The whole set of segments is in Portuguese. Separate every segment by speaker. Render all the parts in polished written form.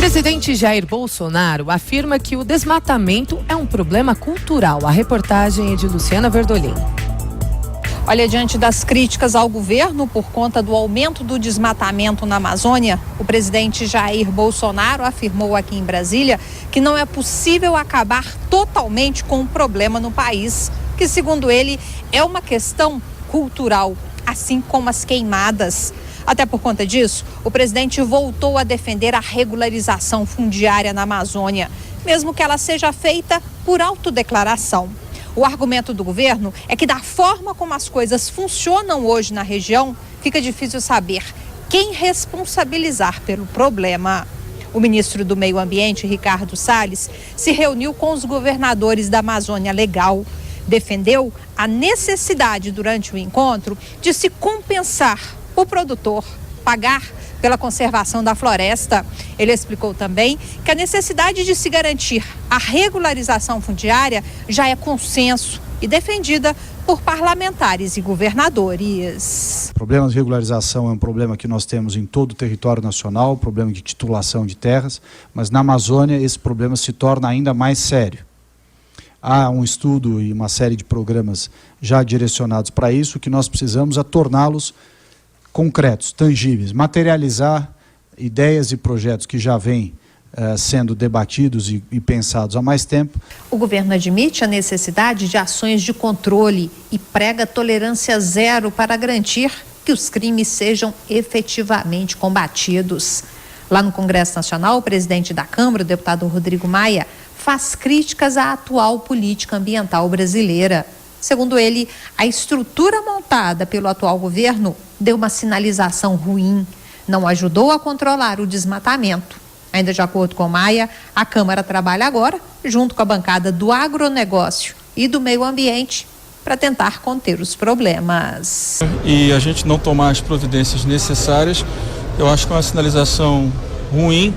Speaker 1: presidente Jair Bolsonaro afirma que o desmatamento é um problema cultural. A reportagem é de Luciana Verdolim.
Speaker 2: Olha, diante das críticas ao governo por conta do aumento do desmatamento na Amazônia, o presidente Jair Bolsonaro afirmou aqui em Brasília que não é possível acabar totalmente com o problema no país, que, segundo ele, é uma questão cultural, assim como as queimadas. Até por conta disso, o presidente voltou a defender a regularização fundiária na Amazônia, mesmo que ela seja feita por autodeclaração. O argumento do governo é que, da forma como as coisas funcionam hoje na região, fica difícil saber quem responsabilizar pelo problema. O ministro do Meio Ambiente, Ricardo Salles, se reuniu com os governadores da Amazônia Legal. Defendeu a necessidade, durante o encontro, de se compensar o produtor, pagar pela conservação da floresta. Ele explicou também que a necessidade de se garantir a regularização fundiária já é consenso e defendida por parlamentares e governadores.
Speaker 3: O problema de regularização é um problema que nós temos em todo o território nacional, problema de titulação de terras, mas na Amazônia esse problema se torna ainda mais sério. Há um estudo e uma série de programas já direcionados para isso. O que nós precisamos é torná-los concretos, tangíveis, materializar ideias e projetos que já vêm sendo debatidos e pensados há mais tempo.
Speaker 2: O governo admite a necessidade de ações de controle e prega tolerância zero para garantir que os crimes sejam efetivamente combatidos. Lá no Congresso Nacional, o presidente da Câmara, o deputado Rodrigo Maia, faz críticas à atual política ambiental brasileira. Segundo ele, a estrutura montada pelo atual governo deu uma sinalização ruim, não ajudou a controlar o desmatamento. Ainda de acordo com Maia, a Câmara trabalha agora, junto com a bancada do agronegócio e do meio ambiente, para tentar conter os problemas.
Speaker 4: E a gente não tomar as providências necessárias, eu acho que é uma sinalização ruim,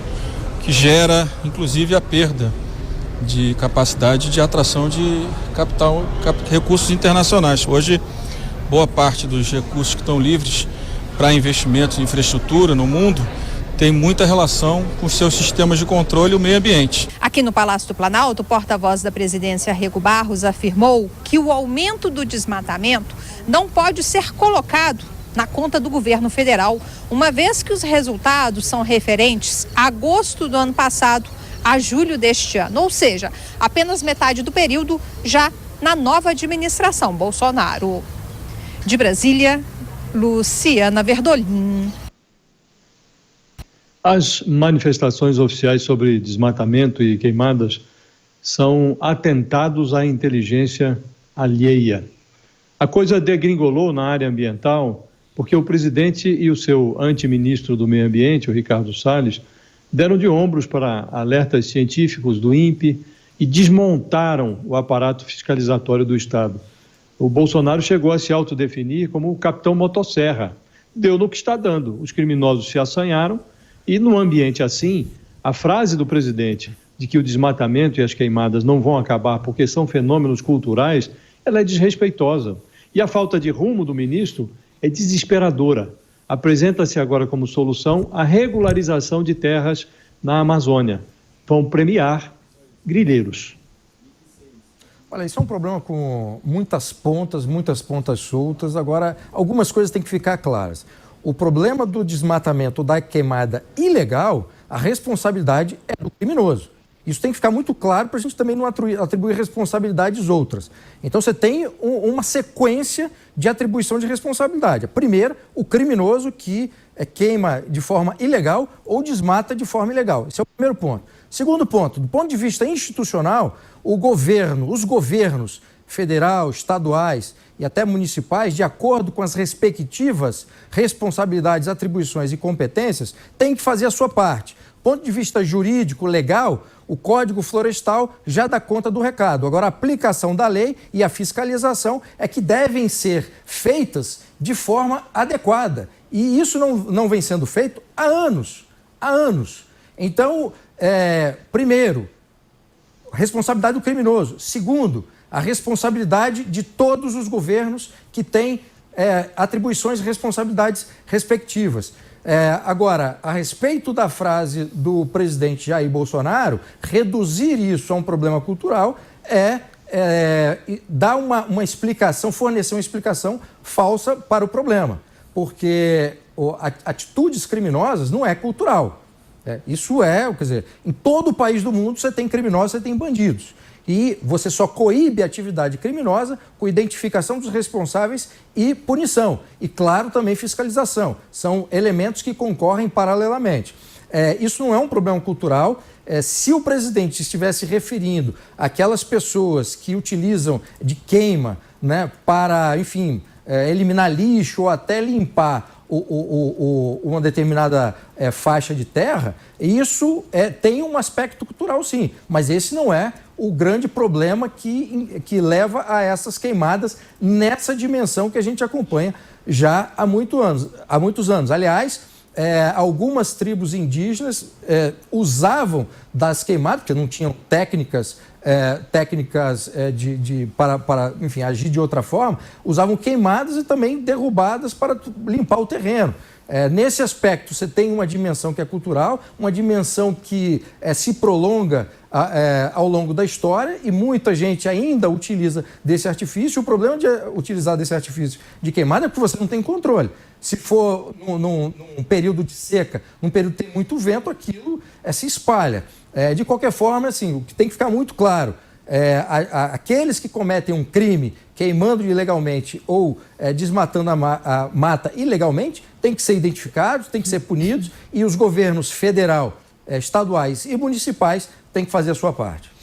Speaker 4: que gera, inclusive, a perda de capacidade de atração de capital, recursos internacionais. Hoje, boa parte dos recursos que estão livres para investimentos em infraestrutura no mundo tem muita relação com seus sistemas de controle e o meio ambiente.
Speaker 2: Aqui no Palácio do Planalto, o porta-voz da presidência, Rego Barros, afirmou que o aumento do desmatamento não pode ser colocado na conta do governo federal, uma vez que os resultados são referentes a agosto do ano passado a julho deste ano, ou seja, apenas metade do período já na nova administração Bolsonaro. De Brasília, Luciana Verdolim.
Speaker 5: As manifestações oficiais sobre desmatamento e queimadas são atentados à inteligência alheia. A coisa degringolou na área ambiental porque o presidente e o seu antiministro do Meio Ambiente, o Ricardo Salles, deram de ombros para alertas científicos do INPE e desmontaram o aparato fiscalizatório do Estado. O Bolsonaro chegou a se autodefinir como o capitão motosserra. Deu no que está dando. Os criminosos se assanharam e, num ambiente assim, a frase do presidente de que o desmatamento e as queimadas não vão acabar porque são fenômenos culturais, ela é desrespeitosa. E a falta de rumo do ministro é desesperadora. Apresenta-se agora como solução a regularização de terras na Amazônia. Vão premiar grileiros.
Speaker 6: Olha, isso é um problema com muitas pontas soltas. Agora, algumas coisas têm que ficar claras. O problema do desmatamento, da queimada ilegal, a responsabilidade é do criminoso. Isso tem que ficar muito claro para a gente também não atribuir responsabilidades outras. Então, você tem uma sequência de atribuição de responsabilidade. Primeiro, o criminoso que queima de forma ilegal ou desmata de forma ilegal. Esse é o primeiro ponto. Segundo ponto, do ponto de vista institucional, os governos federal, estaduais e até municipais, de acordo com as respectivas responsabilidades, atribuições e competências, têm que fazer a sua parte. Do ponto de vista jurídico, legal, o Código Florestal já dá conta do recado. Agora, a aplicação da lei e a fiscalização é que devem ser feitas de forma adequada. E isso não vem sendo feito há anos. Há anos. Então, primeiro, a responsabilidade do criminoso. Segundo, a responsabilidade de todos os governos que têm atribuições e responsabilidades respectivas. Agora, a respeito da frase do presidente Jair Bolsonaro, reduzir isso a um problema cultural dar uma explicação, fornecer uma explicação falsa para o problema. Porque atitudes criminosas não é cultural. Isso quer dizer, em todo o país do mundo você tem criminosos, você tem bandidos. E você só coíbe a atividade criminosa com identificação dos responsáveis e punição. E, claro, também fiscalização. São elementos que concorrem paralelamente. Isso não é um problema cultural. Se o presidente estivesse referindo àquelas pessoas que utilizam de queima, né, para, enfim, eliminar lixo ou até limpar uma determinada faixa de terra, isso tem um aspecto cultural, sim. Mas esse não é o grande problema que leva a essas queimadas nessa dimensão que a gente acompanha já há muitos anos. Aliás, algumas tribos indígenas usavam das queimadas, porque não tinham técnicas para enfim, agir de outra forma, usavam queimadas e também derrubadas para limpar o terreno. Nesse aspecto, você tem uma dimensão que é cultural, uma dimensão que se prolonga ao longo da história e muita gente ainda utiliza desse artifício. O problema de utilizar desse artifício de queimada é porque você não tem controle. Se for num período de seca, num período que tem muito vento, aquilo se espalha. De qualquer forma, assim, o que tem que ficar muito claro, aqueles que cometem um crime queimando ilegalmente ou desmatando a mata ilegalmente têm que ser identificados, têm que ser punidos e os governos federal, estaduais e municipais têm que fazer a sua parte.